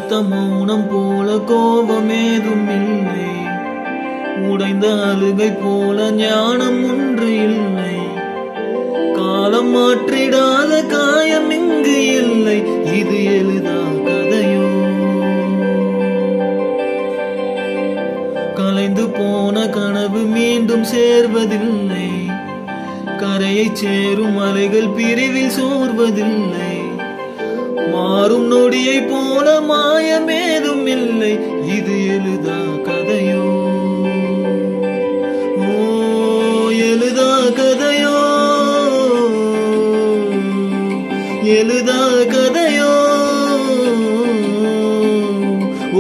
சுத்த மௌனம் போல கோபமேதும் இல்லை, உடைந்த அழுகை போல ஞானம் ஒன்று இல்லை, காலம் மாற்றிடாத காயம் இங்கு இல்லை, இது எழுதா கதையோ. கலைந்து போன கனவு மீண்டும் சேர்வதில்லை, கரையை சேரும் அலைகள் பிரிவில் சோர்வதில்லை, மாறும் நொடியை போல மாயமேதும் இல்லை, இது எழுதா கதையோ. ஓ எழுதா கதையோ, எழுதா கதையோ,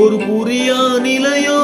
ஒரு புரியா நிலையோ.